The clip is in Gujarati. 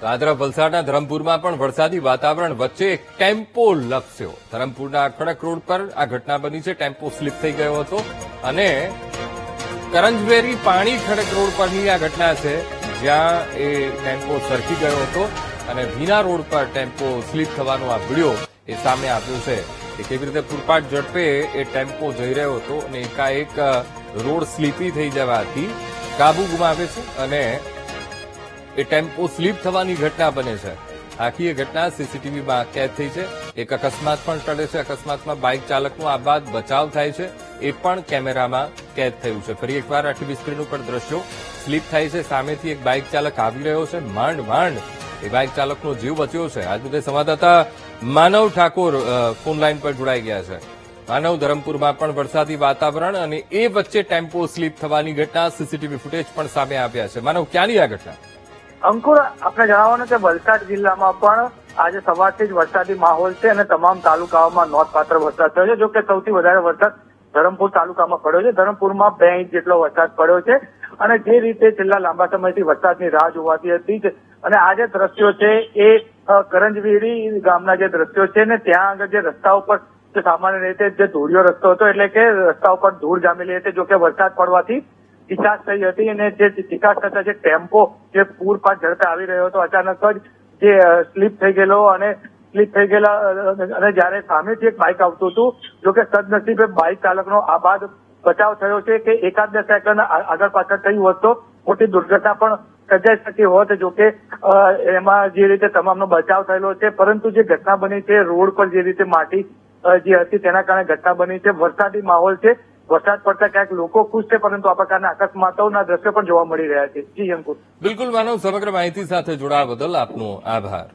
આ વલસાડના ધરમપુરમાં પણ વરસાદી વાતાવરણ વચ્ચે એક ટેમ્પો લપસ્યો. ધરમપુરના ખડક રોડ પર આ ઘટના બની છે. ટેમ્પો સ્લીપ થઈ ગયો હતો અને કરંજવેરી પાણી ખડક રોડ પરની આ ઘટના છે, જ્યાં એ ટેમ્પો સરકી ગયો હતો અને ભીના રોડ પર ટેમ્પો સ્લીપ થવાનો આ વિડીયો એ સામે આવ્યો છે. કે કેવી રીતે પૂરપાટ ઝડપે એ ટેમ્પો જઈ રહ્યો હતો અને એકાએક રોડ સ્લીપી થઈ જવાથી કાબુ ગુમાવે છે અને એ ટેમ્પો સ્લીપ થવાની ઘટના બને છે. આખી એ ઘટના સીસીટીવીમાં કેદ થઈ છે. એક અકસ્માત પણ ટળે છે. અકસ્માતમાં બાઇક ચાલકનો આ બાદ બચાવ થાય છે, એ પણ કેમેરામાં કેદ થયું છે. ફરી એકવાર આ ટીવી સ્ક્રીન ઉપર દ્રશ્યો સ્લીપ થાય છે. સામેથી એક બાઇક ચાલક આવી રહ્યો છે. માંડ એ બાઇક ચાલકનો જીવ બચ્યો છે. આજ મુદ્દે સંવાદદાતા માનવ ઠાકોર ફોન લાઇન પર જોડાઈ ગયા છે. માનવ, ધરમપુરમાં પણ વરસાદી વાતાવરણ અને એ વચ્ચે ટેમ્પો સ્લીપ થવાની ઘટના, સીસીટીવી ફૂટેજ પણ સામે આવ્યા છે. માનવ, ક્યાંની આ ઘટના? અંકુર, આપણે જણાવવાનું કે વલસાડ જિલ્લામાં પણ આજે સવારથી જ વરસાદી માહોલ છે અને તમામ તાલુકાઓમાં નોંધપાત્ર વરસાદ થયો છે. જો કે સૌથી વધારે વરસાદ ધરમપુર તાલુકામાં પડ્યો છે. ધરમપુરમાં 2 ઇંચ જેટલો વરસાદ પડ્યો છે અને જે રીતે છેલ્લા લાંબા સમયથી વરસાદની રાહ જોવાતી હતી અને આ જે દ્રશ્યો છે એ કરંજવેરી ગામના જે દ્રશ્યો છે ને, ત્યાં આગળ જે રસ્તા ઉપર સામાન્ય રીતે જે ધૂળિયો રસ્તો હતો, એટલે કે રસ્તા ઉપર ધૂળ જામેલી હતી. જો કે વરસાદ પડવાથી ચીકાશ થઈ હતી અને જે ચીકાશ થતા જે ટેમ્પો જે પૂરપાટ ઝડપે આવી રહ્યો હતો, અચાનક જ જે સ્લીપ થઈ ગયેલો અને જયારે સામેથી એક બાઇક આવતું હતું. જો કે સદનસીબે બાઇક ચાલકનો આ બાદ બચાવ થયો છે કે એકાદ 2 સેકન્ડ આગળ પાછળ થયું હોત તો મોટી દુર્ઘટના પણ સર્જાઈ શકી હોત. જો કે એમાં જે રીતે તમામનો બચાવ થયેલો છે, પરંતુ જે ઘટના બની છે રોડ પર જે રીતે માટી જે હતી તેના કારણે ઘટના બની છે. વરસાદી માહોલ છે. વરસાદ પડતા ક્યાંક લોકો ખુશ છે, પરંતુ આ પ્રકારના અકસ્માતોના દ્રશ્યો પણ જોવા મળી રહ્યા છે. જી અંકુર. બિલકુલ માનવ, સમગ્ર માહિતી સાથે જોડાવા બદલ આપનો આભાર.